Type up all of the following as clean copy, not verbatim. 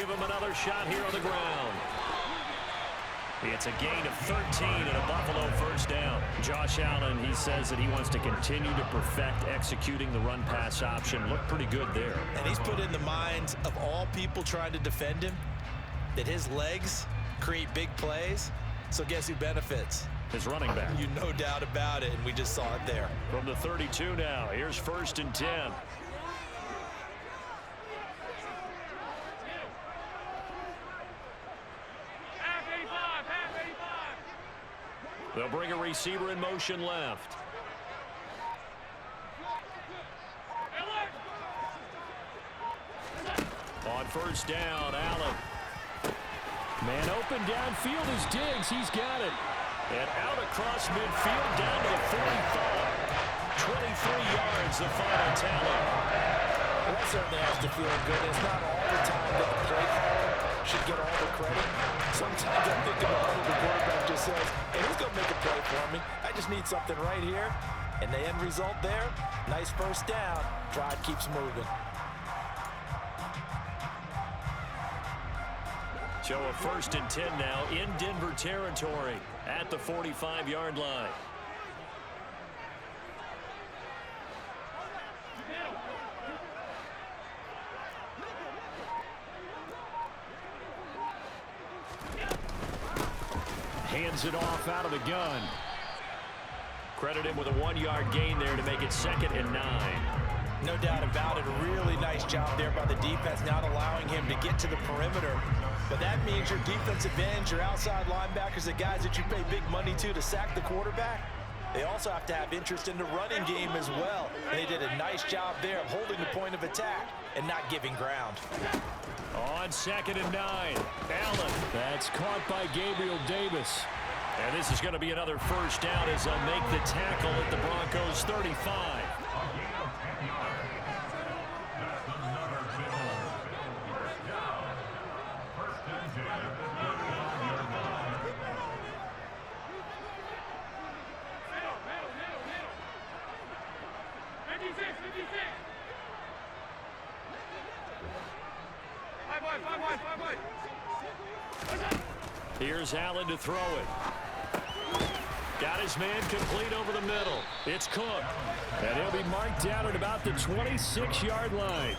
give him another shot here on the ground. It's a gain of 13 and a Buffalo first down. Josh Allen, he says that he wants to continue to perfect executing the run-pass option. Looked pretty good there. And he's put in the minds of all people trying to defend him that his legs create big plays. So guess who benefits? His running back. You no doubt about it, and we just saw it there. From the 32 now, here's 1st and 10. They'll bring a receiver in motion left. On 1st down, Allen. Man open downfield is Diggs. He's got it. And out across midfield down to the 45. 23 yards, the final tally. Well, that certainly has to feel good. It's not all the time that the play caller should get all the credit. Sometimes I think about it, the quarterback just says, hey, who's going to make a play for me? I just need something right here. And the end result there, nice first down. Drive keeps moving. So a 1st and 10 now in Denver territory at the 45-yard line. Hands it off out of the gun. Credit him with a 1-yard gain there to make it 2nd and 9. No doubt about it. A really nice job there by the defense, not allowing him to get to the perimeter. But that means your defensive ends, your outside linebackers, the guys that you pay big money to sack the quarterback, they also have to have interest in the running game as well. And they did a nice job there of holding the point of attack and not giving ground. On 2nd and 9, Allen. That's caught by Gabriel Davis. And this is going to be another first down as they'll make the tackle at the Broncos 35. Here's Allen to throw it. Got his man complete over the middle. It's Cook. And he'll be marked down at about the 26-yard line.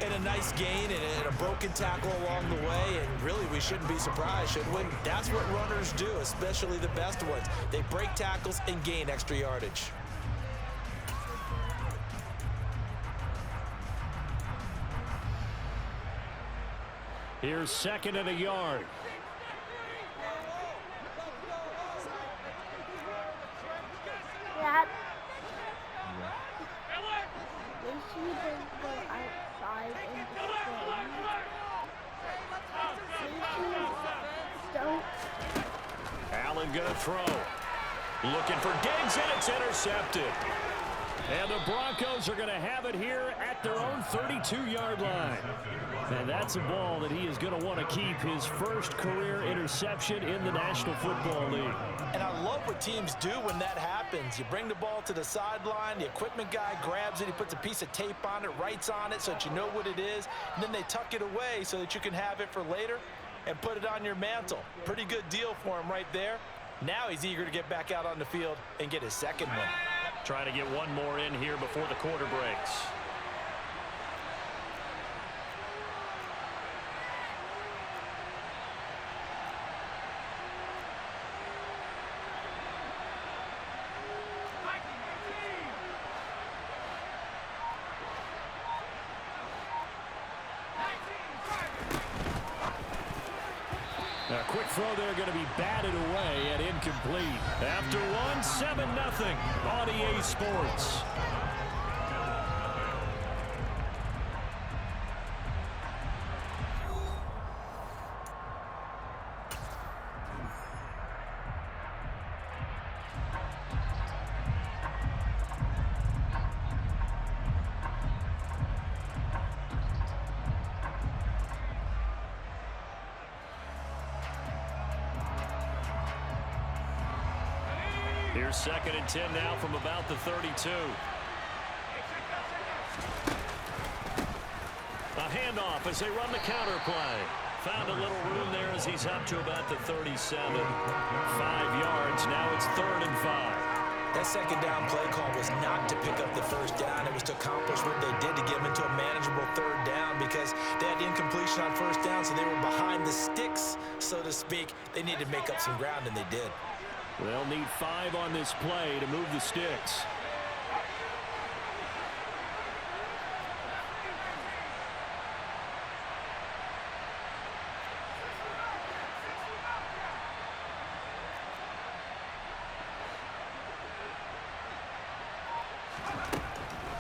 And a nice gain and a broken tackle along the way. And really, we shouldn't be surprised, should we? That's what runners do, especially the best ones. They break tackles and gain extra yardage. Here's 2nd and a yard. Dad, they should go outside and don't. Allen gonna throw. Looking for Diggs, and it's intercepted. And the Broncos are going to have it here at their own 32-yard line. And that's a ball that he is going to want to keep, his first career interception in the National Football League. And I love what teams do when that happens. You bring the ball to the sideline, the equipment guy grabs it, he puts a piece of tape on it, writes on it so that you know what it is, and then they tuck it away so that you can have it for later and put it on your mantle. Pretty good deal for him right there. Now he's eager to get back out on the field and get his second one. Trying to get one more in here before the quarter breaks. A quick throw there going to be batted away and incomplete. After one, 7-0 on EA Sports. Here's 2nd and 10 now from about the 32. A handoff as they run the counter play. Found a little room there as he's up to about the 37. 5 yards. Now it's 3rd and 5. That second down play call was not to pick up the first down. It was to accomplish what they did to get them into a manageable 3rd down because they had incompletion on first down, so they were behind the sticks, so to speak. They needed to make up some ground, and they did. They'll need 5 on this play to move the sticks.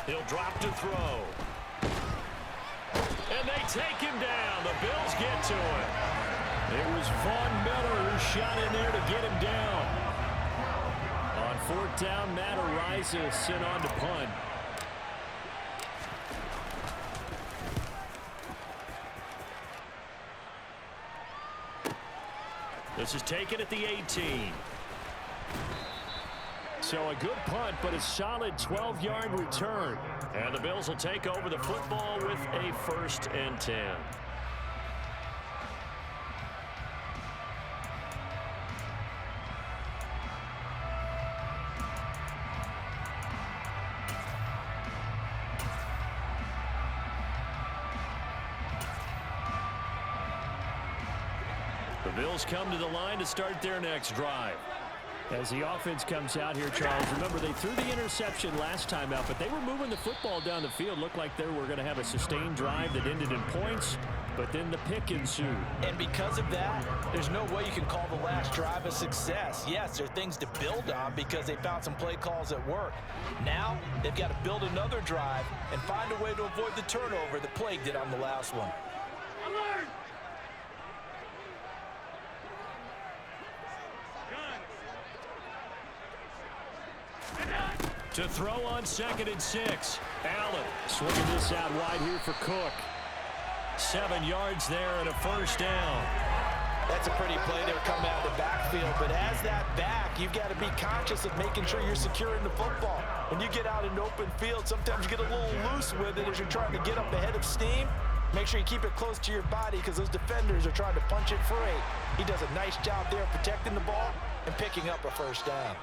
He'll drop to throw. And they take him down. The Bills get to him. It was Von Miller who shot in there to get him down. On 4th down, Matt Ariza sent on to punt. This is taken at the 18. So a good punt, but a solid 12-yard return. And the Bills will take over the football with a 1st and 10. The Bills come to the line to start their next drive. As the offense comes out here, Charles, remember they threw the interception last time out, but they were moving the football down the field. Looked like they were going to have a sustained drive that ended in points, but then the pick ensued. And because of that, there's no way you can call the last drive a success. Yes, there are things to build on because they found some play calls that work. Now, they've got to build another drive and find a way to avoid the turnover that Plague did on the last one. To throw on 2nd and 6. Allen swinging this out wide here for Cook. 7 yards there and a 1st down. That's a pretty play there coming out of the backfield, but as that back, you've got to be conscious of making sure you're securing the football. When you get out in open field, sometimes you get a little loose with it as you're trying to get up ahead of steam. Make sure you keep it close to your body because those defenders are trying to punch it free. He does a nice job there protecting the ball and picking up a 1st down.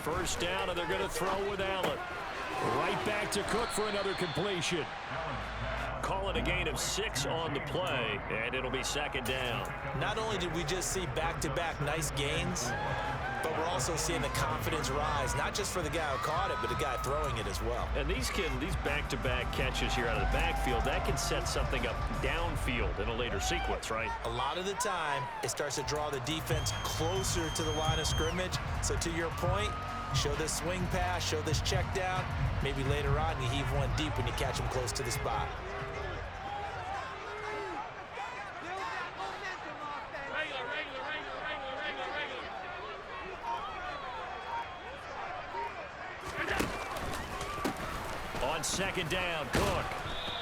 First down, and they're going to throw with Allen. Right back to Cook for another completion. Call it a gain of 6 on the play, and it'll be 2nd down. Not only did we just see back-to-back nice gains, but we're also seeing the confidence rise, not just for the guy who caught it, but the guy throwing it as well. And these back-to-back catches here out of the backfield, that can set something up downfield in a later sequence, right? A lot of the time, it starts to draw the defense closer to the line of scrimmage. So to your point, show this swing pass, show this check down. Maybe later on you heave one deep when you catch them close to the spot. On 2nd down, Cook.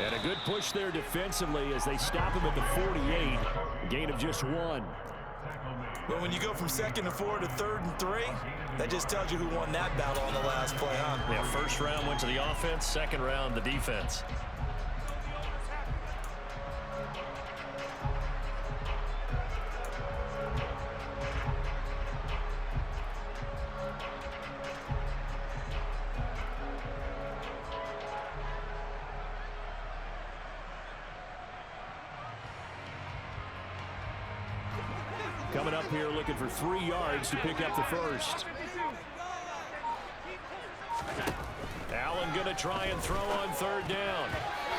And a good push there defensively as they stop him at the 48. Gain of just 1. But when you go from 2nd and 4 to 3rd and 3, that just tells you who won that battle on the last play, huh? Yeah, 1st round went to the offense, 2nd round the defense. Coming up here looking for 3 yards to pick up the 1st. Allen going to try and throw on 3rd down.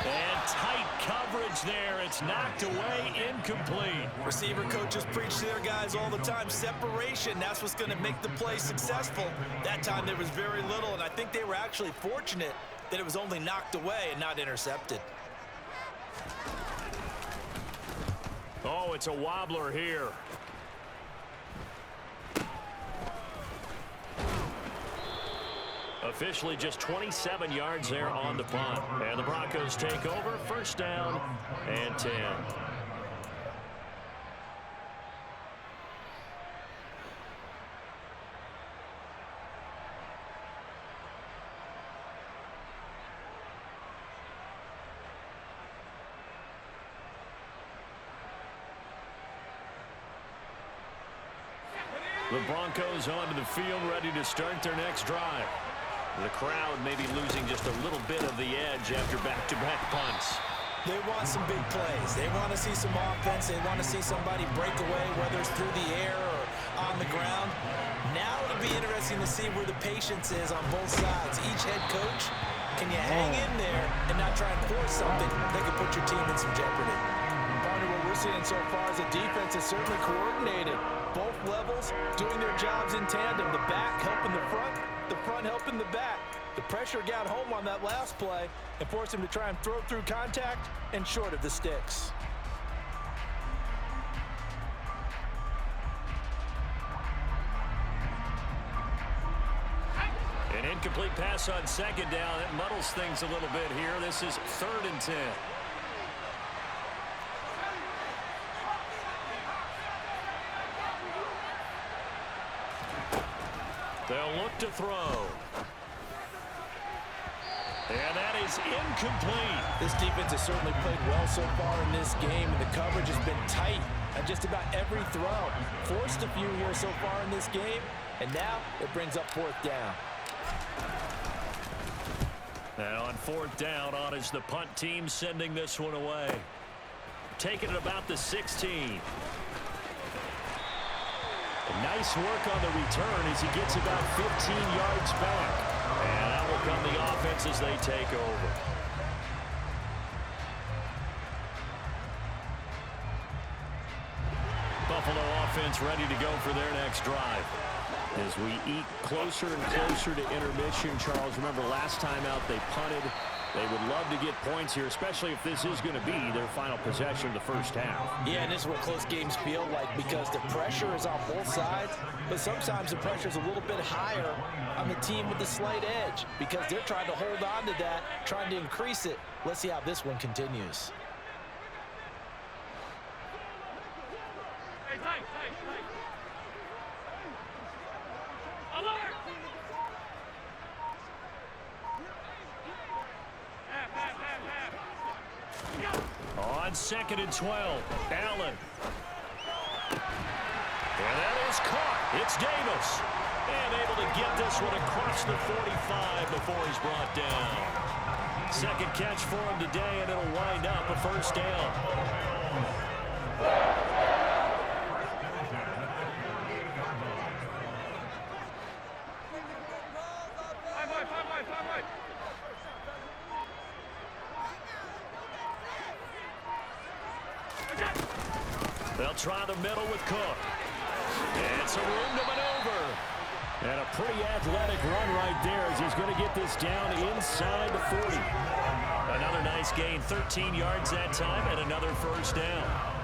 And tight coverage there. It's knocked away, incomplete. Receiver coaches preach to their guys all the time. Separation, that's what's going to make the play successful. That time there was very little, and I think they were actually fortunate that it was only knocked away and not intercepted. Oh, it's a wobbler here. A Officially just 27 yards there on the punt. And the Broncos take over. First down and 10. The Broncos onto the field, ready to start their next drive. The crowd may be losing just a little bit of the edge after back-to-back punts. They want some big plays. They want to see some offense. They want to see somebody break away, whether it's through the air or on the ground. Now it'll be interesting to see where the patience is on both sides. Each head coach, can you hang in there and not try and force something that could put your team in some jeopardy? Partner, what we're seeing so far is the defense is certainly coordinated. Both levels doing their jobs in tandem. The back helping the front helping the back. The pressure got home on that last play and forced him to try and throw through contact and short of the sticks. An incomplete pass on second down. It muddles things a little bit here. This is 3rd and 10. They'll look to throw. And that is incomplete. This defense has certainly played well so far in this game, and the coverage has been tight on just about every throw. Forced a few here so far in this game, and now it brings up 4th down. Now on 4th down, on is the punt team sending this one away. Taking it about the 16. Nice work on the return as he gets about 15 yards back. And that will come the offense as they take over. Buffalo offense ready to go for their next drive. As we eat closer and closer to intermission, Charles, remember last time out they punted. They would love to get points here, especially if this is going to be their final possession of the first half. Yeah, and this is what close games feel like because the pressure is on both sides, but sometimes the pressure is a little bit higher on the team with the slight edge because they're trying to hold on to that, trying to increase it. Let's see how this one continues. On 2nd and 12, Allen. And that is caught. It's Davis. And able to get this one across the 45 before he's brought down. Second catch for him today, and it'll wind up a first down. They'll try the middle with Cook. And some room to maneuver. And a pretty athletic run right there as he's going to get this down inside the 40. Another nice gain, 13 yards that time, and another first down.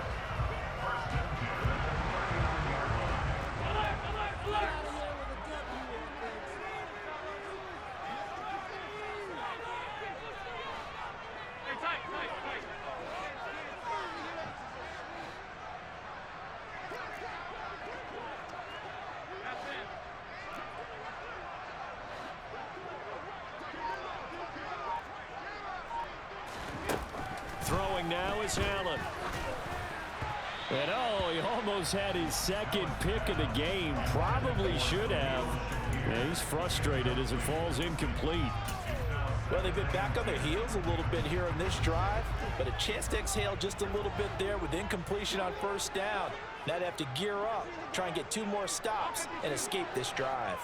Throwing now is Allen. And oh, he almost had his second pick of the game. Probably should have. Yeah, he's frustrated as it falls incomplete. Well, they've been back on their heels a little bit here in this drive, but a chance to exhale just a little bit there with incompletion on first down. Now they have to gear up, try and get 2 more stops and escape this drive.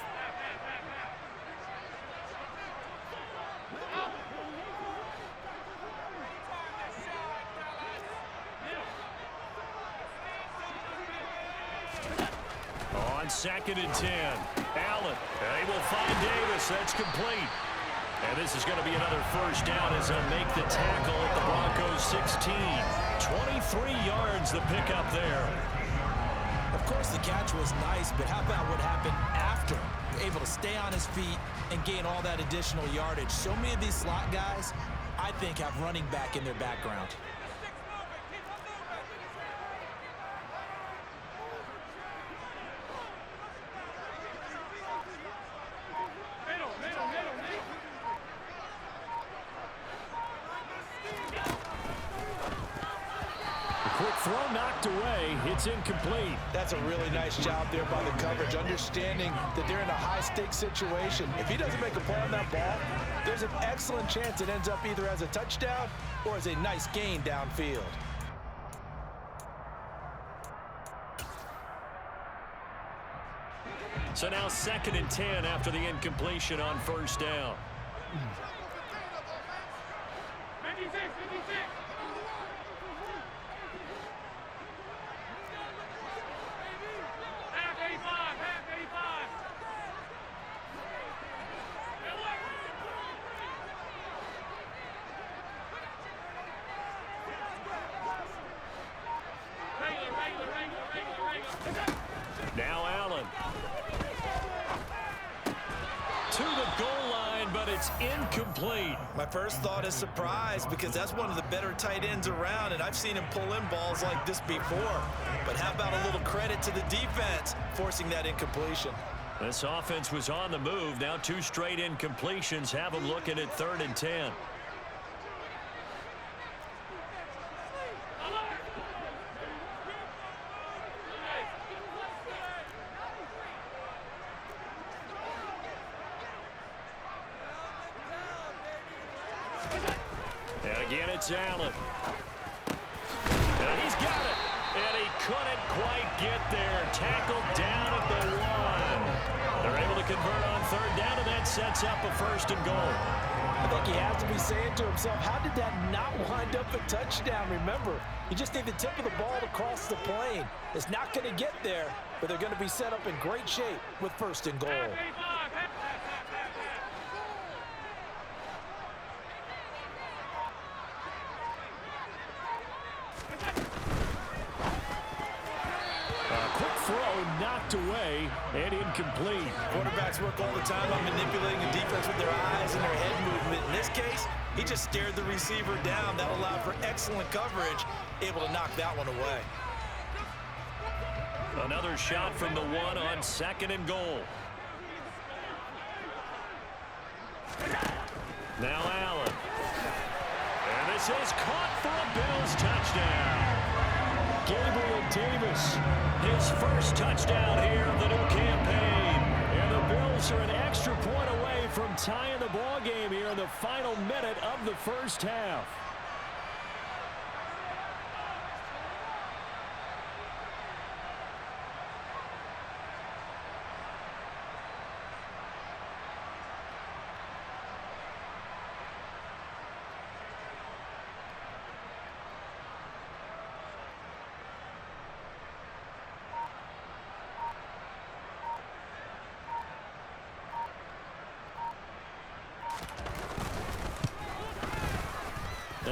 On 2nd and 10, Allen. They will find Davis. That's complete. And this is going to be another first down as they'll make the tackle at the Broncos 16. 23 yards the pickup there. Of course, the catch was nice, but how about what happened after? Able to stay on his feet and gain all that additional yardage. So many of these slot guys, I think, have running back in their background. Quick throw knocked away. It's incomplete. That's a really nice job there by the coverage, understanding that they're in a high-stakes situation. If he doesn't make a play on that ball, there's an excellent chance it ends up either as a touchdown or as a nice gain downfield. So now 2nd and 10 after the incompletion on first down. Now Allen. To the goal line, but it's incomplete. My first thought is surprise, because that's one of the better tight ends around, and I've seen him pull in balls like this before. But how about a little credit to the defense forcing that incompletion? This offense was on the move. Now 2 straight incompletions have them looking at 3rd and 10. And again, it's Allen. And he's got it. And he couldn't quite get there. Tackled down at the 1. They're able to convert on 3rd down, and that sets up a 1st and goal. I think he has to be saying to himself, how did that not wind up a touchdown? Remember, you just need the tip of the ball to cross the plane. It's not going to get there, but they're going to be set up in great shape with 1st and goal. Knocked away and incomplete. Quarterbacks work all the time on manipulating the defense with their eyes and their head movement. In this case, he just stared the receiver down. That allowed for excellent coverage, able to knock that one away. Another shot from the 1 on 2nd and goal. Now Allen. And this is caught for a Bills touchdown. Gabriel Davis, his first touchdown here of the new campaign. And the Bills are an extra point away from tying the ball game here in the final minute of the first half.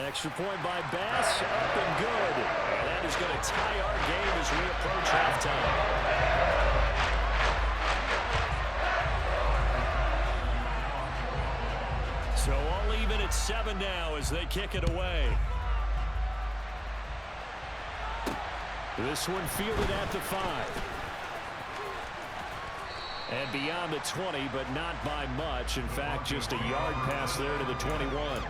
Extra point by Bass, up and good. And that is going to tie our game as we approach halftime. So all even at 7 now as they kick it away. This one fielded at the 5. And beyond the 20, but not by much. In fact, just a yard pass there to the 21.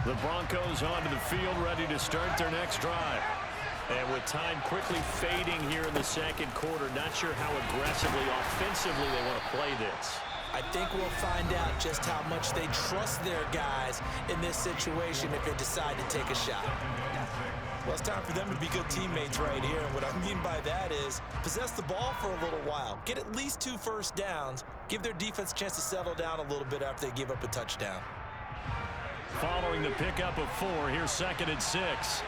The Broncos onto the field, ready to start their next drive. And with time quickly fading here in the 2nd quarter, not sure how aggressively, offensively they want to play this. I think we'll find out just how much they trust their guys in this situation if they decide to take a shot. Well, it's time for them to be good teammates right here. And what I mean by that is possess the ball for a little while. Get at least 2 first downs. Give their defense a chance to settle down a little bit after they give up a touchdown. Following the pickup of 4, here's 2nd and 6.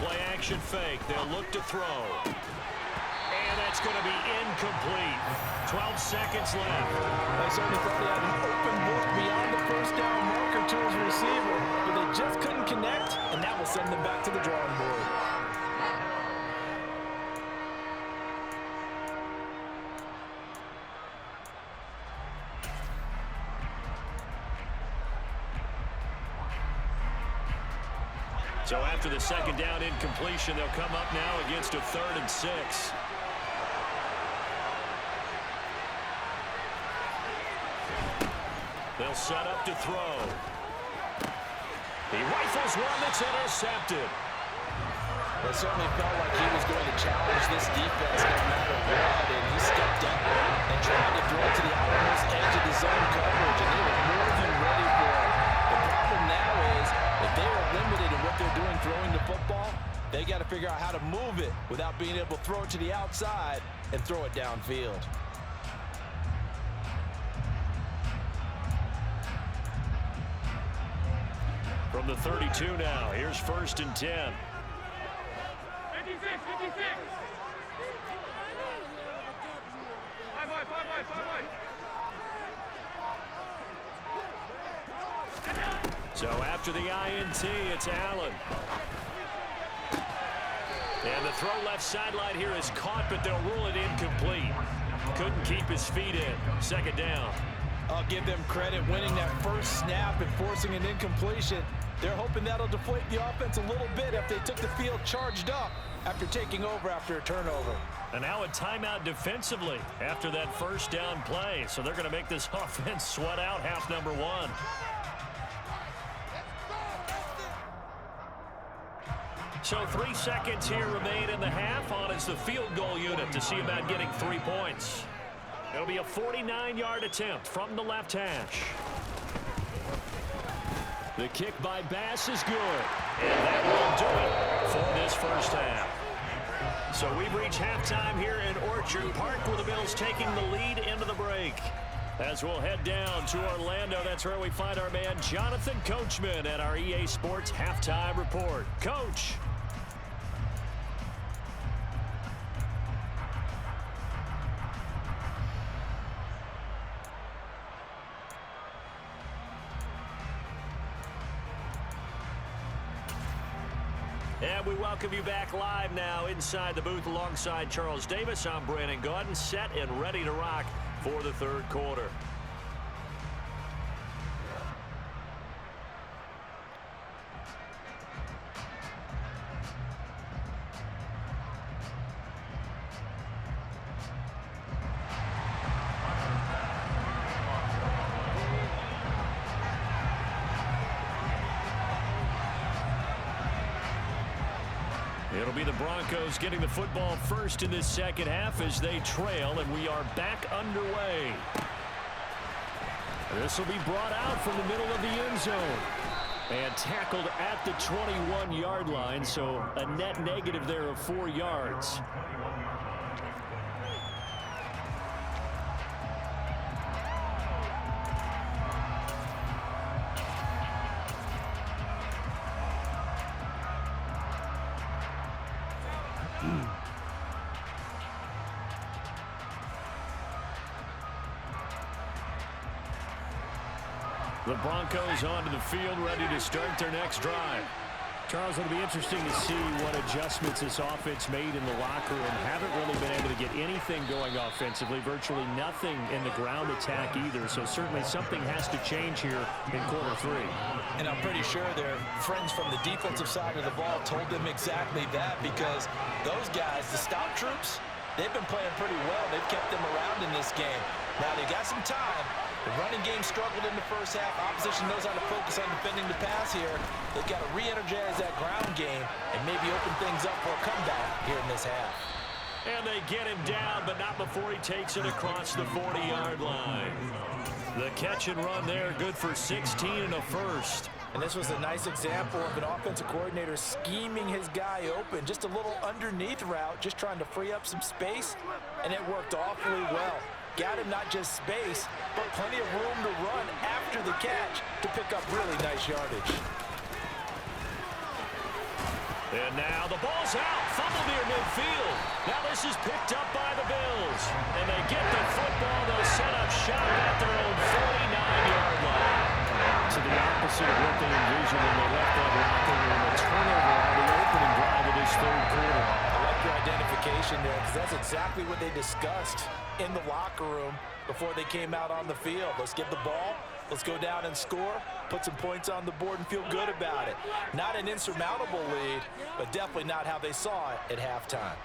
Play action fake. They'll look to throw. And that's going to be incomplete. 12 seconds left. They certainly thought he had an open book beyond the first down marker to his receiver, but they just couldn't connect, and that will send them back to the drawing board. So after the second down incompletion, they'll come up now against a 3rd and 6. They'll set up to throw. He rifles one that's intercepted. It certainly felt like he was going to challenge this defense no matter what, and he stepped up and tried to throw it to the outermost edge of the zone coverage, and they were more than ready for it. The problem now is, if they are limited in what they're doing throwing the football, they got to figure out how to move it without being able to throw it to the outside and throw it downfield. From the 32 now, here's 1st and 10. 56, 56. Five wide. So after the INT, it's Allen. And the throw left sideline here is caught, but they'll rule it incomplete. Couldn't keep his feet in. 2nd down. I'll give them credit winning that first snap and forcing an incompletion. They're hoping that'll deflate the offense a little bit if they took the field charged up after taking over after a turnover. And now a timeout defensively after that first down play. So they're going to make this offense sweat out half number 1. So 3 seconds here remain in the half. On is the field goal unit to see about getting 3 points. It'll be a 49-yard attempt from the left hash. The kick by Bass is good. And that will do it for this first half. So we've reached halftime here in Orchard Park, where the Bills taking the lead into the break. As we'll head down to Orlando, that's where we find our man Jonathan Coachman at our EA Sports Halftime Report. Coach. And we welcome you back live now inside the booth alongside Charles Davis. I'm Brandon Gaudin, set and ready to rock for the 3rd quarter. It'll be the Broncos getting the football first in this second half as they trail, and we are back underway. This will be brought out from the middle of the end zone and tackled at the 21-yard line, so a net negative there of 4 yards. The Broncos onto the field, ready to start their next drive. Charles, it'll be interesting to see what adjustments this offense made in the locker room. Haven't really been able to get anything going offensively, virtually nothing in the ground attack either. So certainly something has to change here in quarter 3. And I'm pretty sure their friends from the defensive side of the ball told them exactly that, because those guys, the stop troops, they've been playing pretty well. They've kept them around in this game. Now they got some time. The running game struggled in the first half. Opposition knows how to focus on defending the pass here. They've got to re-energize that ground game and maybe open things up for a comeback here in this half. And they get him down, but not before he takes it across the 40-yard line. The catch and run there, good for 16 and a first. And this was a nice example of an offensive coordinator scheming his guy open. Just a little underneath route, just trying to free up some space, and it worked awfully well. Got him not just space, but plenty of room to run after the catch to pick up really nice yardage. And now the ball's out. Fumble near midfield. Now this is picked up by the Bills. And they get the football. They'll set up shop at their own 49-yard line. So the opposite of what they envisioned when they left that locker room. A turnover on the opening drive of this third quarter. I like your identification there because that's exactly what they discussed in the locker room before they came out on the field. Let's get the ball. Let's go down and score, put some points on the board, and feel good about it. Not an insurmountable lead, but definitely not how they saw it at halftime.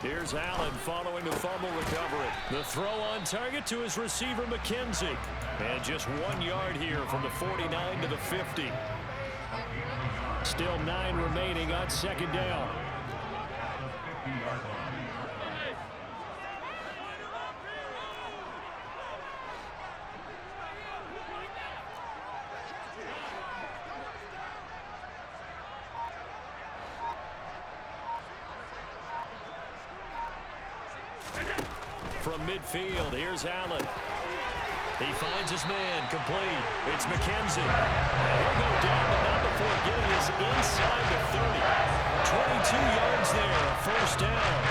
Here's Allen following the fumble recovery. The throw on target to his receiver, McKenzie. And just 1 yard here from the 49 to the 50. Still 9 remaining on second down. From midfield, here's Allen. He finds his man, complete. It's McKenzie. He'll go down, but not before getting his inside the 30. 22 yards there, a first down.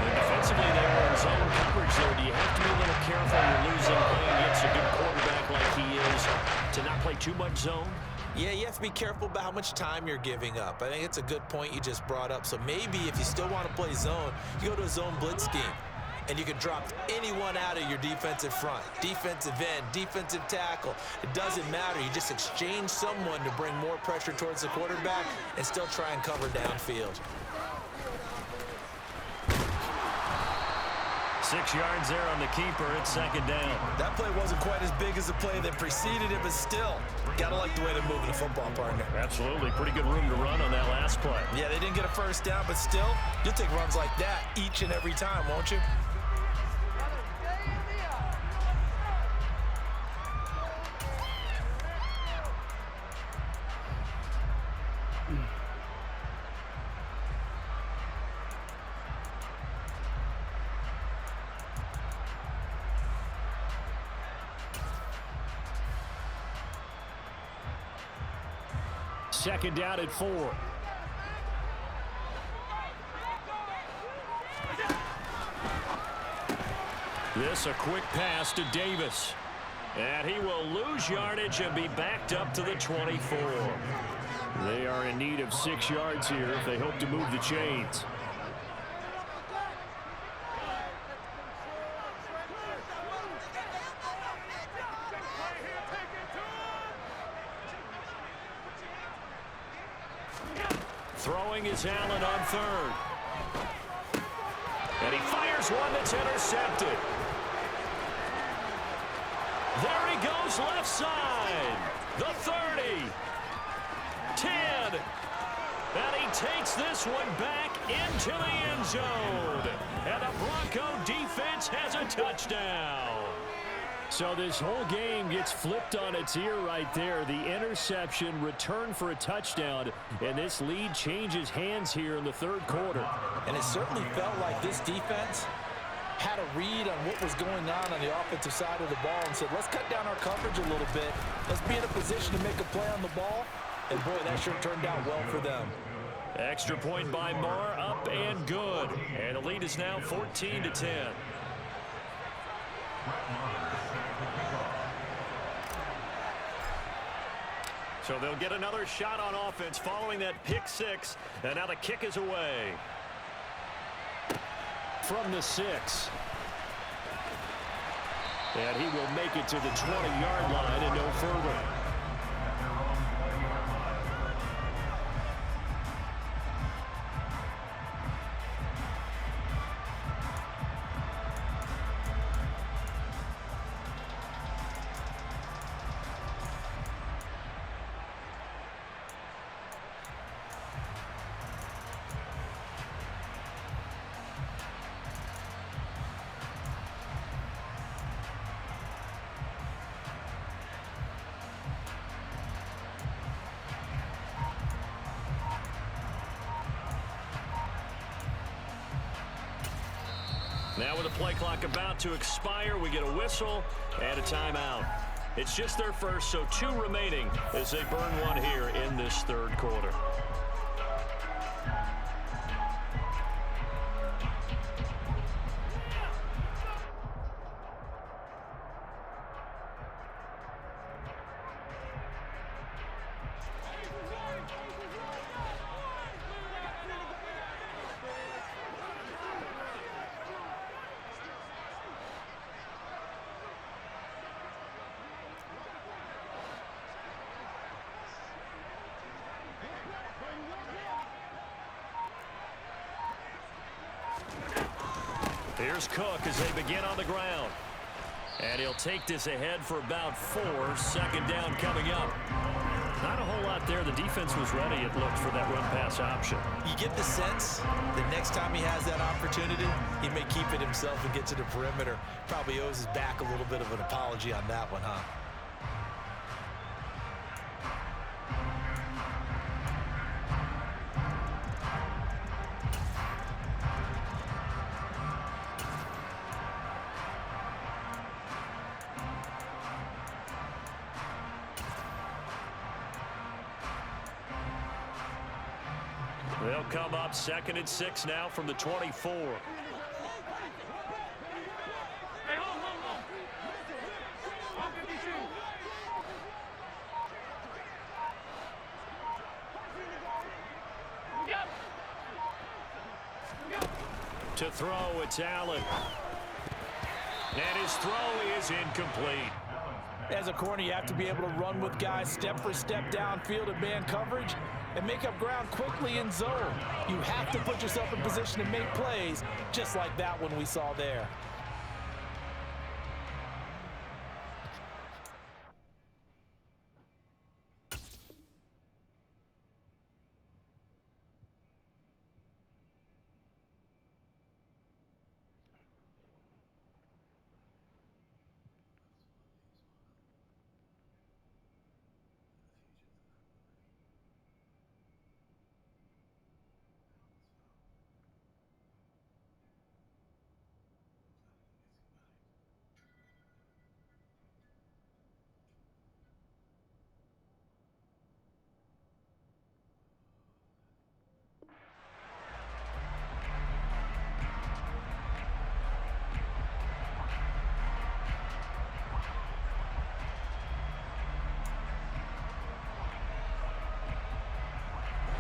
And defensively, they were in zone coverage there. Do you have to be a little careful you're losing playing against a good quarterback like he is to not play too much zone? Yeah, you have to be careful about how much time you're giving up. I think it's a good point you just brought up. So maybe if you still want to play zone, you go to a zone blitz scheme. And you can drop anyone out of your defensive front. Defensive end, defensive tackle. It doesn't matter. You just exchange someone to bring more pressure towards the quarterback and still try and cover downfield. 6 yards there on the keeper at second down. That play wasn't quite as big as the play that preceded it, but still, gotta like the way they're moving the football, partner. Absolutely. Pretty good room to run on that last play. Yeah, they didn't get a first down, but still, you'll take runs like that each and every time, won't you? Second down at 4. This a quick pass to Davis. And he will lose yardage and be backed up to the 24. They are in need of 6 yards here if they hope to move the chains. Throwing is Allen on third. And he fires one that's intercepted. There he goes left side. The 30. 10. And he takes this one back into the end zone. And the Bronco defense has a touchdown. So this whole game gets flipped on its ear right there. The interception, return for a touchdown, and this lead changes hands here in the third quarter. And it certainly felt like this defense had a read on what was going on the offensive side of the ball and said, let's cut down our coverage a little bit. Let's be in a position to make a play on the ball. And boy, that sure turned out well for them. Extra point by Marr, up and good. And the lead is now 14-10. So they'll get another shot on offense following that pick six. And now the kick is away. From the 6. And he will make it to the 20-yard line and no further. Now with the play clock about to expire, we get a whistle and a timeout. It's just their first, so 2 remaining as they burn one here in this third quarter. Here's Cook as they begin on the ground. And he'll take this ahead for about 4. Second down coming up. Not a whole lot there. The defense was ready, it looked, for that run-pass option. You get the sense that next time he has that opportunity, he may keep it himself and get to the perimeter. Probably owes his back a little bit of an apology on that one, huh? They'll come up 2nd and 6 now from the 24. Hey, hold. 152. To throw, it's Allen. And his throw is incomplete. As a corner, you have to be able to run with guys step for step downfield in man coverage and make up ground quickly in zone. You have to put yourself in position to make plays, just like that one we saw there.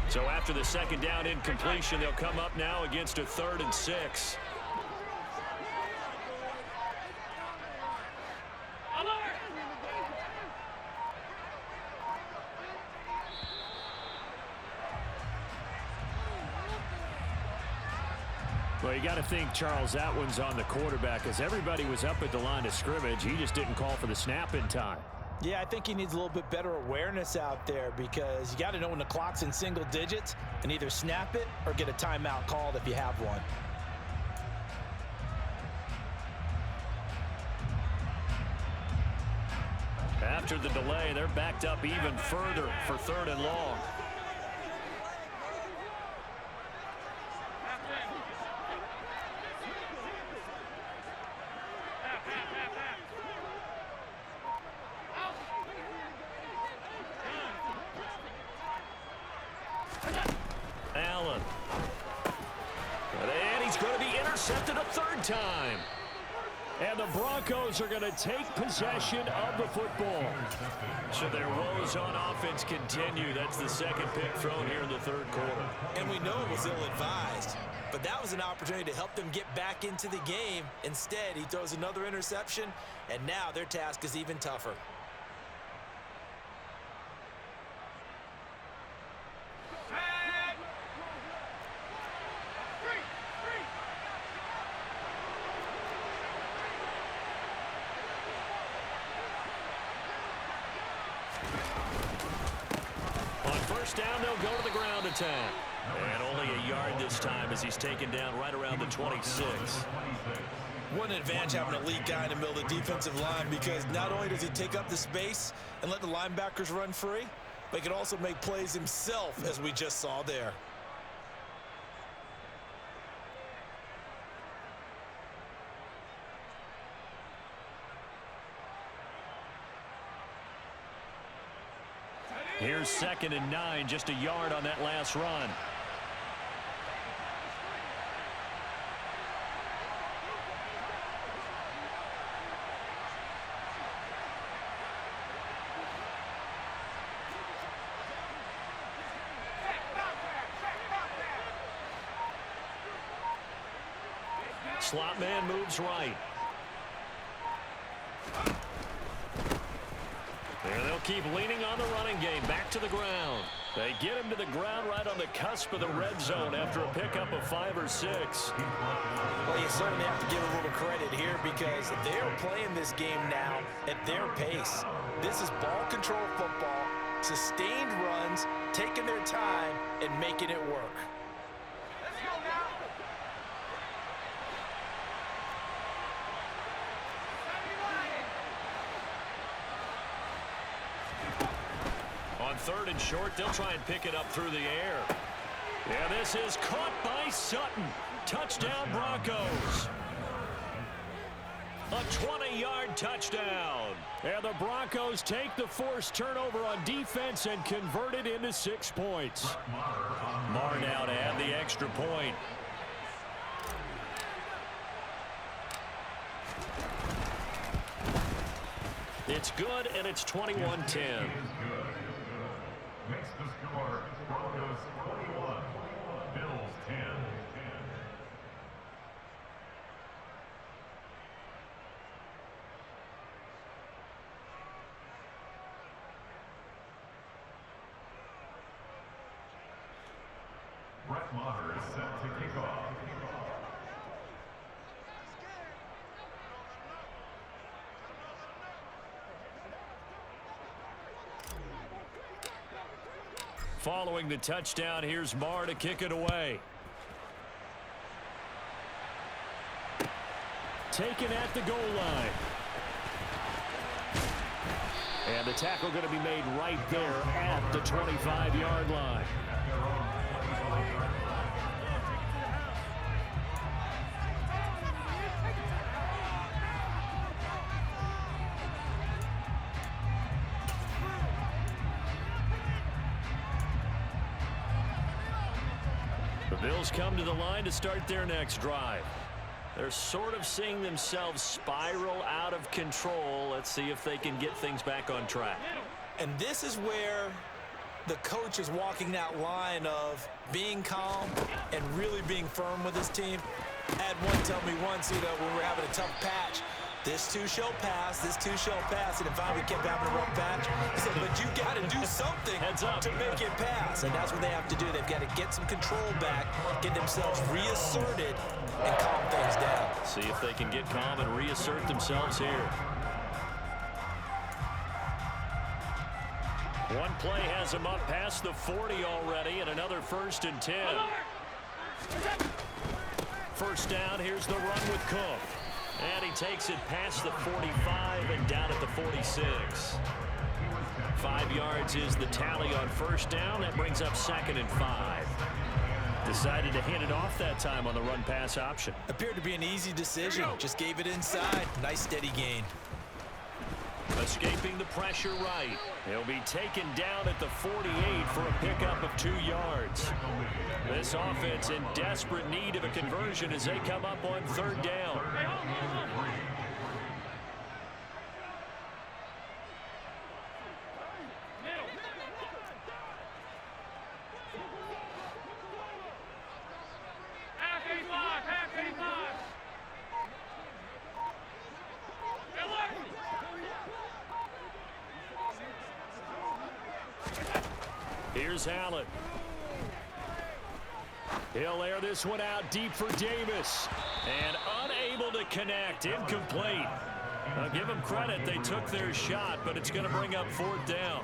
So after the second down incompletion, they'll come up now against a 3rd and 6. Well, you got to think, Charles, that one's on the quarterback, as everybody was up at the line of scrimmage. He just didn't call for the snap in time. Yeah, I think he needs a little bit better awareness out there, because you got to know when the clock's in single digits and either snap it or get a timeout called if you have one. After the delay, they're backed up even further for 3rd and long. Allen. And he's going to be intercepted a 3rd time. And the Broncos are going to take possession of the football. So their woes on offense continue. That's the 2nd pick thrown here in the 3rd quarter. And we know it was ill-advised, but that was an opportunity to help them get back into the game. Instead, he throws another interception, and now their task is even tougher. Down, they'll go to the ground attack. And only a yard this time as he's taken down right around the 26. What an advantage having an elite guy in the middle of the defensive line, because not only does he take up the space and let the linebackers run free, but he can also make plays himself, as we just saw there. Here's 2nd and 9, just a yard on that last run. Slot man moves right. And they'll keep leaning on the running game. Back to the ground. They get him to the ground right on the cusp of the red zone after a pickup of 5 or 6. Well, you certainly have to give a little credit here because they're playing this game now at their pace. This is ball control football, sustained runs, taking their time, and making it work. On 3rd and short, they'll try and pick it up through the air. And this is caught by Sutton. Touchdown, Broncos. A 20-yard touchdown. And the Broncos take the forced turnover on defense and convert it into 6 points. Marr now to add the extra point. It's good, and it's 21-10. Makes the score Broncos 21, Bills 10. Brett Maher is set to kick off. Following the touchdown, here's Marr to kick it away. Taken at the goal line. And the tackle going to be made right there at the 25-yard line. The Bills come to the line to start their next drive. They're sort of seeing themselves spiral out of control. Let's see if they can get things back on track. And this is where the coach is walking that line of being calm and really being firm with his team. I had one tell me once, when we were having a tough patch, this too shall pass, this too shall pass, and if we kept having a rough patch, he said, but you got to do something to make it pass, and that's what they have to do. They've got to get some control back, get themselves reasserted, and calm things down. See if they can get calm and reassert themselves here. One play has them up past the 40 already, and another 1st and 10. First down, here's the run with Cook. And he takes it past the 45 and down at the 46. 5 yards is the tally on first down. That brings up 2nd and 5. Decided to hand it off that time on the run-pass option. Appeared to be an easy decision. Just gave it inside. Nice steady gain. Escaping the pressure right. He'll be taken down at the 48 for a pickup of 2 yards. This offense in desperate need of a conversion as they come up on 3rd down. Here's Allen. He'll air this one out deep for Davis. And unable to connect. Incomplete. I'll give them credit. They took their shot, but it's going to bring up 4th down.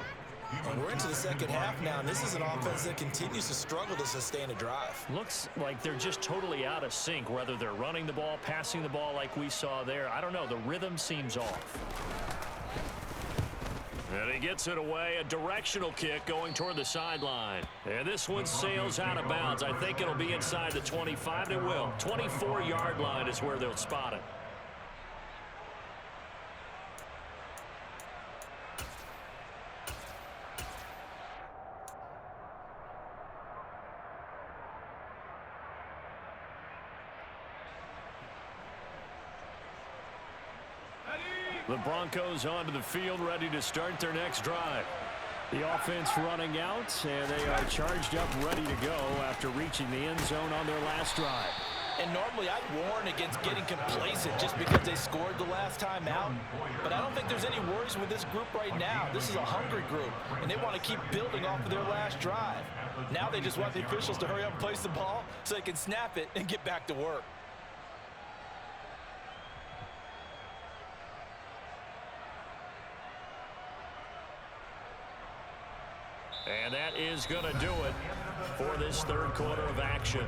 And we're into the second half now, and this is an offense that continues to struggle to sustain a drive. Looks like they're just totally out of sync, whether they're running the ball, passing the ball like we saw there. I don't know. The rhythm seems off. And he gets it away, a directional kick going toward the sideline. And this one sails out of bounds. I think it'll be inside the 25. It will. 24-yard line is where they'll spot it. The Broncos onto the field, ready to start their next drive. The offense running out, and they are charged up, ready to go after reaching the end zone on their last drive. And normally I'd warn against getting complacent just because they scored the last time out. But I don't think there's any worries with this group right now. This is a hungry group, and they want to keep building off of their last drive. Now they just want the officials to hurry up and place the ball so they can snap it and get back to work. And that is going to do it for this third quarter of action.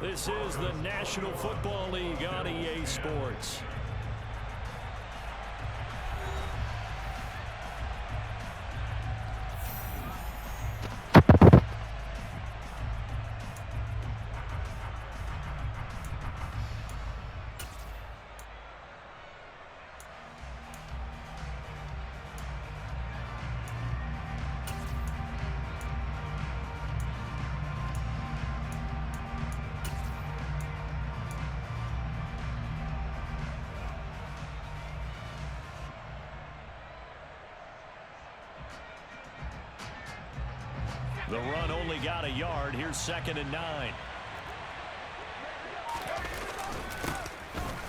This is the National Football League on EA Sports. The run only got a yard. Here's 2nd and 9.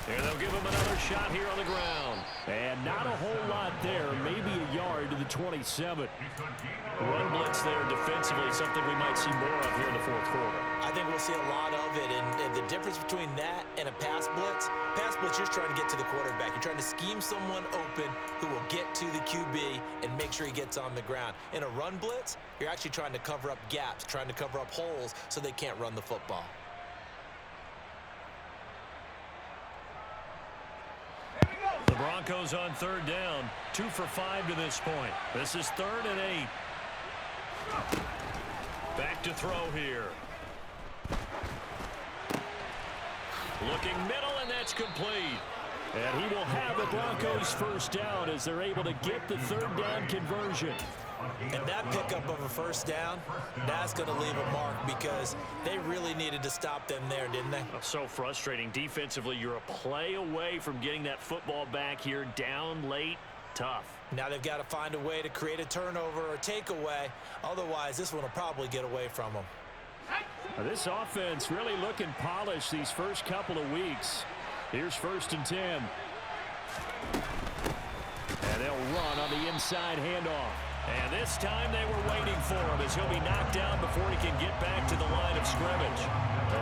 And they'll give him another shot here on the ground. And not a whole lot there. Maybe a yard to the 27. Run blitz there defensively, something we might see more of here in the fourth quarter. I think we'll see a lot of it, and the difference between that and a pass blitz, you're trying to get to the quarterback. You're trying to scheme someone open who will get to the QB and make sure he gets on the ground. In a run blitz, you're actually trying to cover up gaps, trying to cover up holes so they can't run the football. The Broncos on 3rd down, 2 for 5 to this point. This is 3rd and 8. Back to throw here. Looking middle, and that's complete. And he will have the Broncos first down as they're able to get the 3rd down conversion. And that pickup of a first down, that's going to leave a mark because they really needed to stop them there, didn't they? So frustrating. Defensively, you're a play away from getting that football back here, down late, tough. Now they've got to find a way to create a turnover or takeaway. Otherwise, this one will probably get away from them. Now, this offense really looking polished these first couple of weeks. Here's 1st and 10. And they'll run on the inside handoff. And this time they were waiting for him as he'll be knocked down before he can get back to the line of scrimmage.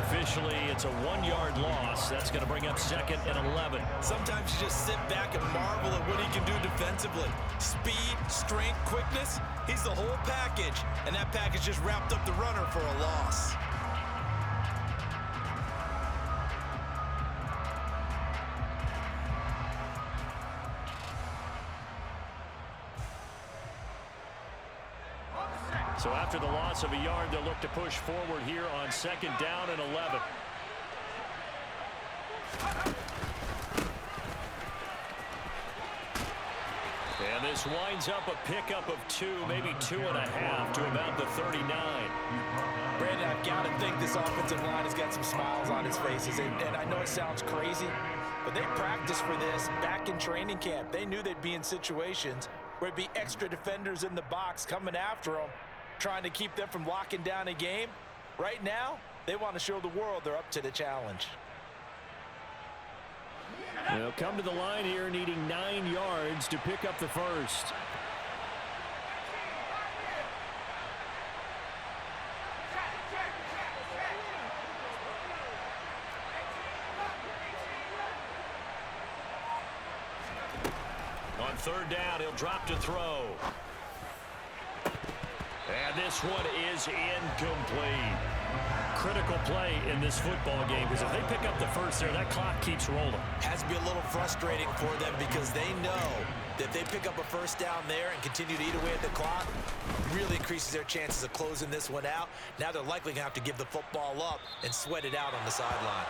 Officially, it's a 1-yard loss. That's going to bring up 2nd and 11. Sometimes you just sit back and marvel at what he can do defensively. Speed, strength, quickness, he's the whole package. And that package just wrapped up the runner for a loss. So after the loss of a yard, they'll look to push forward here on 2nd down and 11. And this winds up a pickup of 2, maybe 2.5 to about the 39. Brandon, I've got to think this offensive line has got some smiles on its faces. And I know it sounds crazy, but they practiced for this back in training camp. They knew they'd be in situations where there'd be extra defenders in the box coming after them, trying to keep them from locking down a game. Right now, they want to show the world they're up to the challenge. They'll come to the line here needing 9 yards to pick up the first. On 3rd down, he'll drop to throw. And this one is incomplete. Critical play in this football game because if they pick up the first there, that clock keeps rolling. Has to be a little frustrating for them because they know that if they pick up a first down there and continue to eat away at the clock, really increases their chances of closing this one out. Now they're likely going to have to give the football up and sweat it out on the sideline.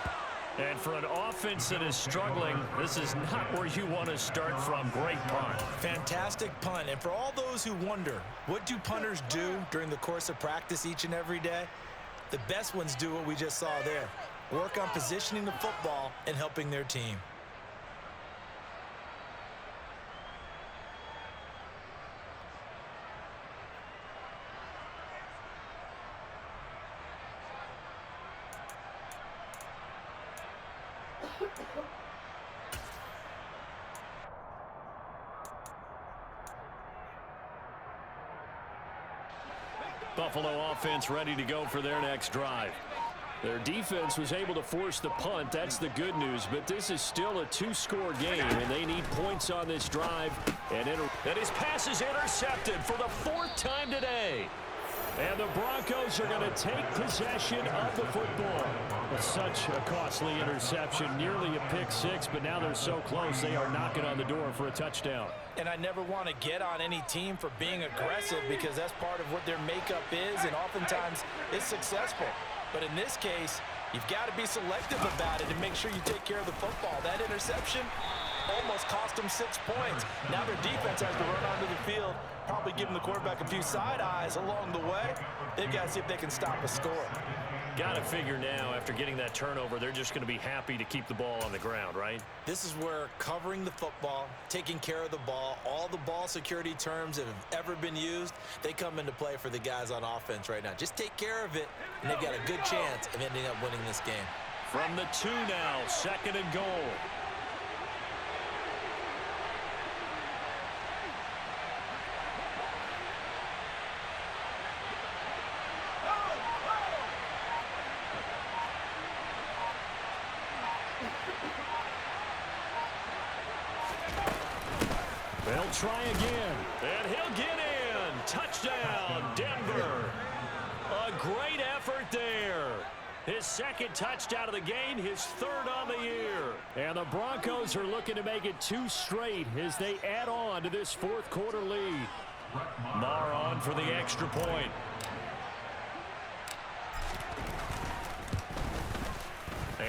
And for an offense that is struggling, this is not where you want to start from. Great punt. Fantastic punt. And for all those who wonder, what do punters do during the course of practice each and every day? The best ones do what we just saw there. Work on positioning the football and helping their team. Buffalo offense ready to go for their next drive. Their defense was able to force the punt. That's the good news. But this is still a two-score game, and they need points on this drive. And his pass is intercepted for the fourth time today. And the Broncos are going to take possession of the football. It's such a costly interception, nearly a pick six, but now they're so close they are knocking on the door for a touchdown. And I never want to get on any team for being aggressive because that's part of what their makeup is, and oftentimes it's successful. But in this case, you've got to be selective about it and make sure you take care of the football. That interception almost cost them 6 points. Now their defense has to run onto the field, probably giving the quarterback a few side eyes along the way. They've got to see if they can stop a score. Got to figure now, after getting that turnover, they're just going to be happy to keep the ball on the ground, right? This is where covering the football, taking care of the ball, all the ball security terms that have ever been used, they come into play for the guys on offense right now. Just take care of it, and they've got a good chance of ending up winning this game. From the 2 now, 2nd and goal. They'll try again, and he'll get in. Touchdown, Denver. A great effort there. His second touchdown of the game, his third on the year. And the Broncos are looking to make it 2 straight as they add on to this fourth quarter lead. Marr on for the extra point.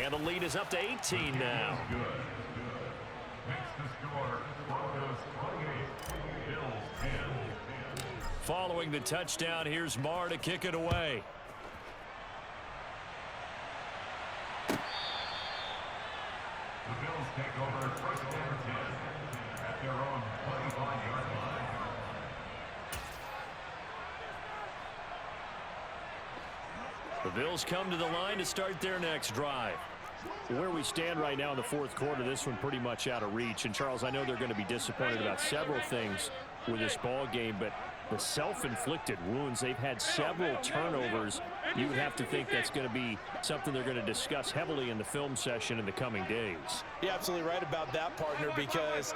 And the lead is up to 18 now. Following the touchdown, here's Marr to kick it away. The Bills take over 1st and 10 at their own 25-yard line. The Bills come to the line to start their next drive. Where we stand right now in the fourth quarter, this one pretty much out of reach. And, Charles, I know they're going to be disappointed about several things with this ball game, but the self-inflicted wounds, they've had several turnovers. You would have to think that's going to be something they're going to discuss heavily in the film session in the coming days. You're absolutely right about that, partner, because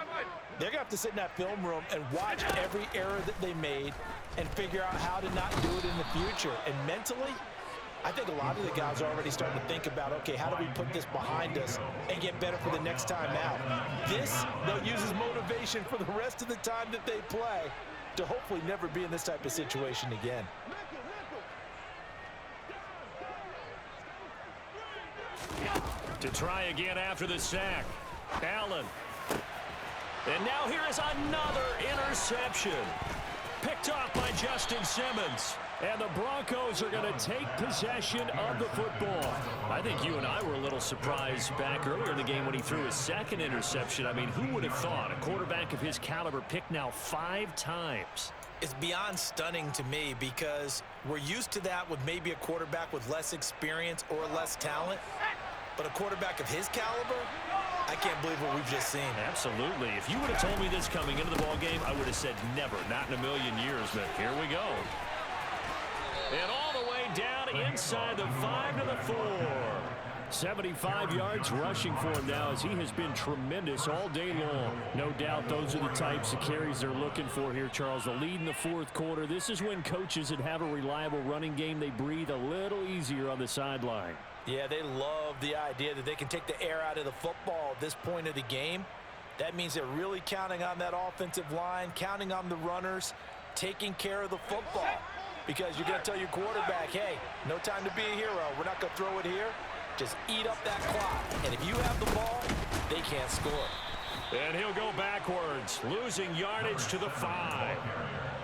they're going to have to sit in that film room and watch every error that they made and figure out how to not do it in the future. And mentally, I think a lot of the guys are already starting to think about, okay, how do we put this behind us and get better for the next time out? This, they'll use as motivation for the rest of the time that they play to hopefully never be in this type of situation again. To try again after the sack. Allen. And now here is another interception. Picked off by Justin Simmons. And the Broncos are going to take possession of the football. I think you and I were a little surprised back earlier in the game when he threw his second interception. I mean, who would have thought a quarterback of his caliber picked now 5 times? It's beyond stunning to me because we're used to that with maybe a quarterback with less experience or less talent. But a quarterback of his caliber, I can't believe what we've just seen. Absolutely. If you would have told me this coming into the ball game, I would have said never, not in a million years. But here we go. And all the way down inside the 5 to the 4. 75 yards rushing for him now as he has been tremendous all day long. No doubt those are the types of carries they're looking for here, Charles. The lead in the fourth quarter. This is when coaches that have a reliable running game, they breathe a little easier on the sideline. Yeah, they love the idea that they can take the air out of the football at this point of the game. That means they're really counting on that offensive line, counting on the runners, taking care of the football. Because you're going to tell your quarterback, hey, no time to be a hero. We're not going to throw it here. Just eat up that clock. And if you have the ball, they can't score. And he'll go backwards, losing yardage to the 5.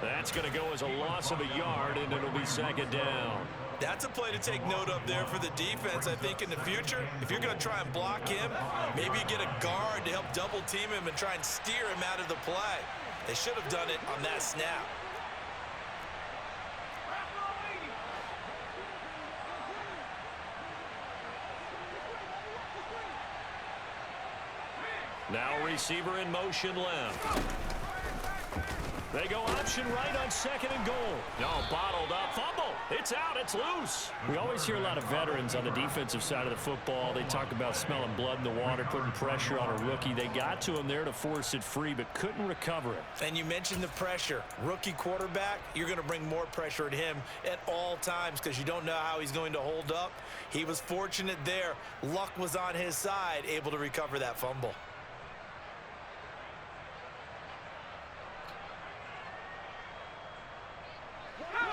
That's going to go as a loss of a yard, and it'll be 2nd down. That's a play to take note of there for the defense, I think, in the future. If you're going to try and block him, maybe you get a guard to help double team him and try and steer him out of the play. They should have done it on that snap. Now receiver in motion left. They go option right on second and goal. No, bottled up. Fumble. It's out. It's loose. We always hear a lot of veterans on the defensive side of the football. They talk about smelling blood in the water, putting pressure on a rookie. They got to him there to force it free, but couldn't recover it. And you mentioned the pressure. Rookie quarterback, you're going to bring more pressure at him at all times because you don't know how he's going to hold up. He was fortunate there. Luck was on his side, able to recover that fumble.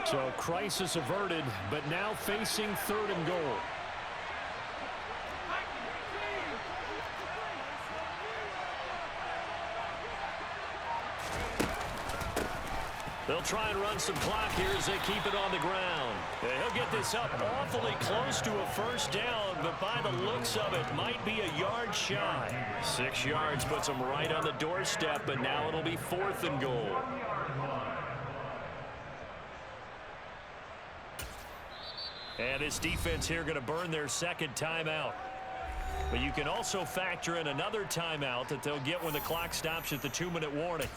So crisis averted, but now facing third and goal. They'll try and run some clock here as they keep it on the ground. He'll get this up awfully close to a first down, but by the looks of it, might be a yard shy. 6 yards puts him right on the doorstep, but now it'll be fourth and goal. And this defense here going to burn their second timeout. But you can also factor in another timeout that they'll get when the clock stops at the 2-minute warning.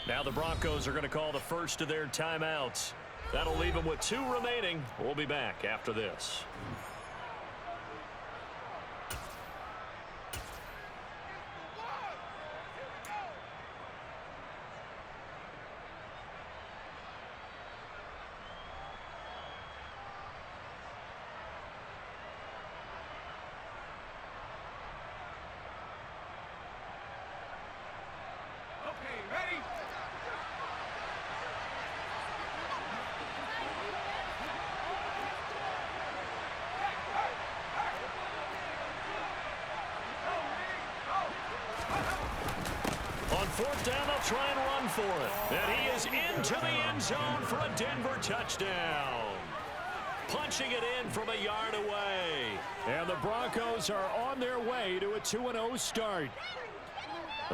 Now the Broncos are going to call the first of their timeouts. That'll leave them with 2 remaining. We'll be back after this. Fourth down, they'll try and run for it. And he is into the end zone for a Denver touchdown. Punching it in from a yard away. And the Broncos are on their way to a 2-0 start.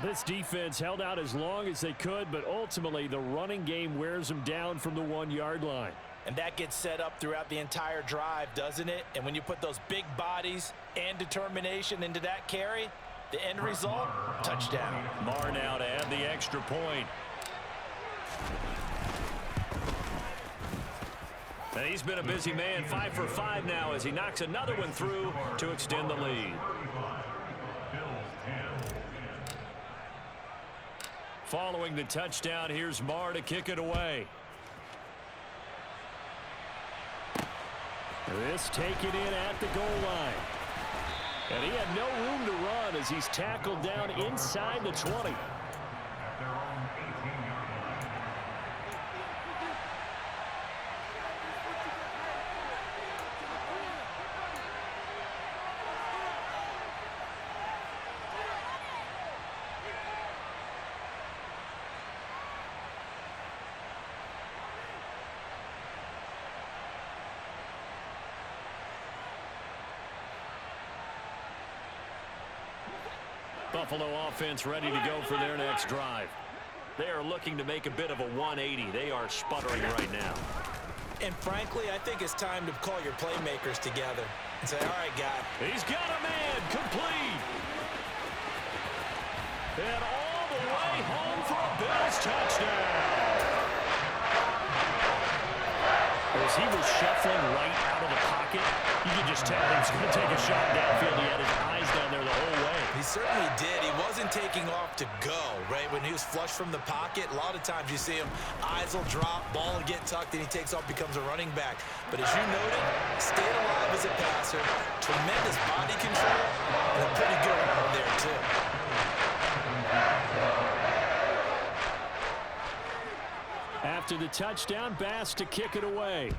This defense held out as long as they could, but ultimately the running game wears them down from the 1-yard line. And that gets set up throughout the entire drive, doesn't it? And when you put those big bodies and determination into that carry, the end result, touchdown. Marr now to add the extra point. And he's been a busy man, 5 for 5 now as he knocks another one through to extend the lead. Following the touchdown, here's Marr to kick it away. This taken in at the goal line. And he had no room to run as he's tackled down inside the 20. Buffalo offense ready to go for their next drive. They are looking to make a bit of a 180. They are sputtering right now. And frankly, I think it's time to call your playmakers together and say, all right, guy. He's got a man complete. And all the way home for a Bills touchdown. As he was shuffling right out of the pocket, you could just tell he was going to take a shot downfield. He had his eyes down there the whole way. He certainly did. He wasn't taking off to go, right? When he was flush from the pocket, a lot of times you see him, eyes will drop, ball will get tucked, and he takes off, becomes a running back. But as you noted, stayed alive as a passer, tremendous body control, and a pretty good arm there, too. After the touchdown, Bass to kick it away.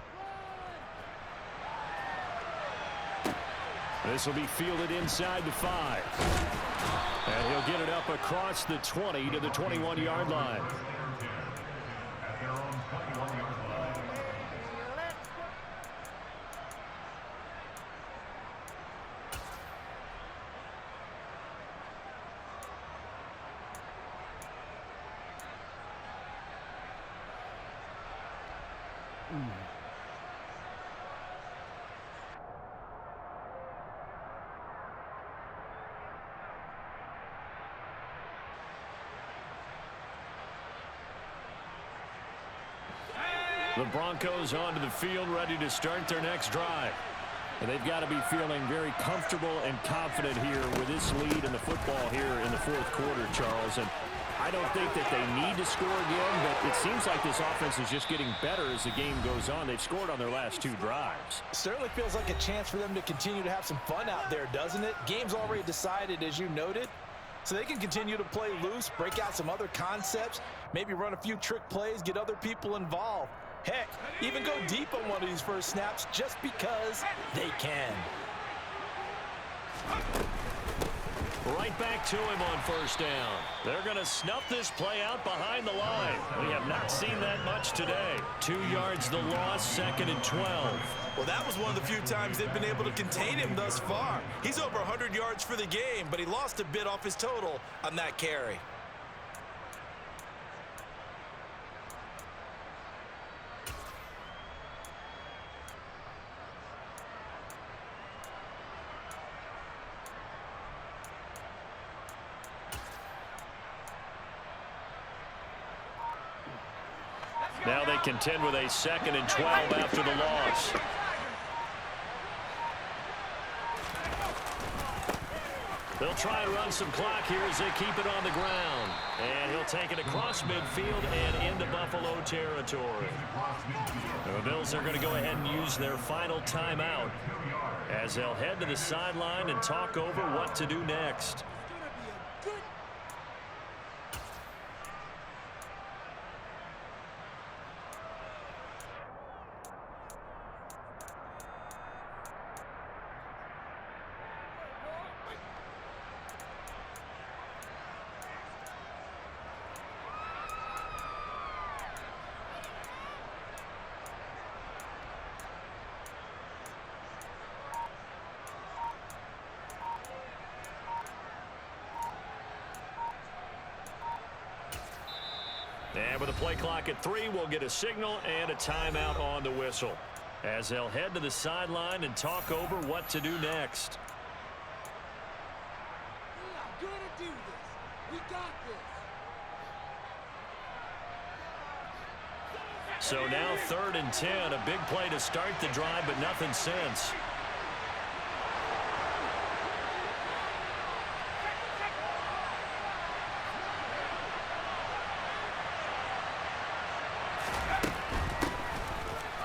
This will be fielded inside the 5. And he'll get it up across the 20 to the 21-yard line. The Broncos onto the field, ready to start their next drive. And they've got to be feeling very comfortable and confident here with this lead in the football here in the fourth quarter, Charles. And I don't think that they need to score again, but it seems like this offense is just getting better as the game goes on. They've scored on their last 2 drives. Certainly feels like a chance for them to continue to have some fun out there, doesn't it? Game's already decided, as you noted, so they can continue to play loose, break out some other concepts, maybe run a few trick plays, get other people involved. Heck, even go deep on one of these first snaps just because they can. Right back to him on first down. They're going to snuff this play out behind the line. We have not seen that much today. 2 yards the loss, 2nd and 12. Well, that was one of the few times they've been able to contain him thus far. He's over 100 yards for the game, but he lost a bit off his total on that carry. Now they contend with a 2nd and 12 after the loss. They'll try and run some clock here as they keep it on the ground. And he'll take it across midfield and into Buffalo territory. The Bills are going to go ahead and use their final timeout as they'll head to the sideline and talk over what to do next. And with the play clock at 3, we'll get a signal and a timeout on the whistle as they'll head to the sideline and talk over what to do next. We are going to do this. We got this. So now 3rd and 10, a big play to start the drive, but nothing since.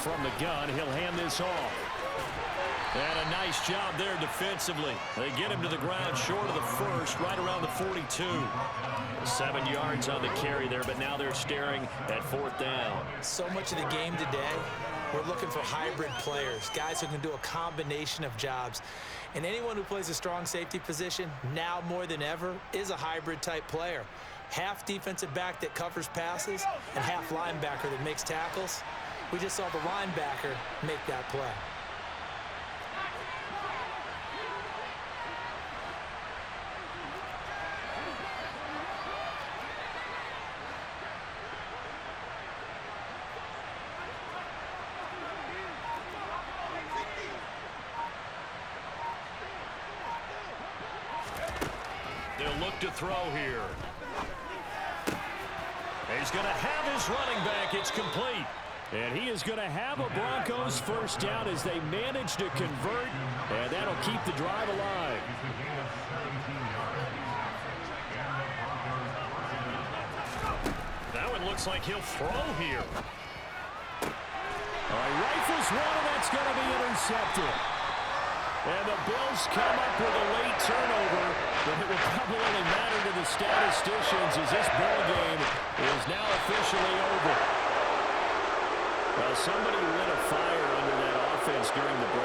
From the gun, he'll hand this off. And a nice job there defensively. They get him to the ground short of the first, right around the 42. 7 yards on the carry there, but now they're staring at 4th down. So much of the game today, we're looking for hybrid players, guys who can do a combination of jobs. And anyone who plays a strong safety position, now more than ever, is a hybrid type player. Half defensive back that covers passes and half linebacker that makes tackles. We just saw the linebacker make that play. They'll look to throw here. He's going to have his running back. It's complete. And he is going to have a Broncos first down as they manage to convert, and that'll keep the drive alive. That one looks like he'll throw here. All right, rifles one, and that's going to be intercepted. And the Bills come up with a late turnover, but it will probably only matter to the statisticians as this ball game is now officially over. Well, somebody lit a fire under that offense during the break.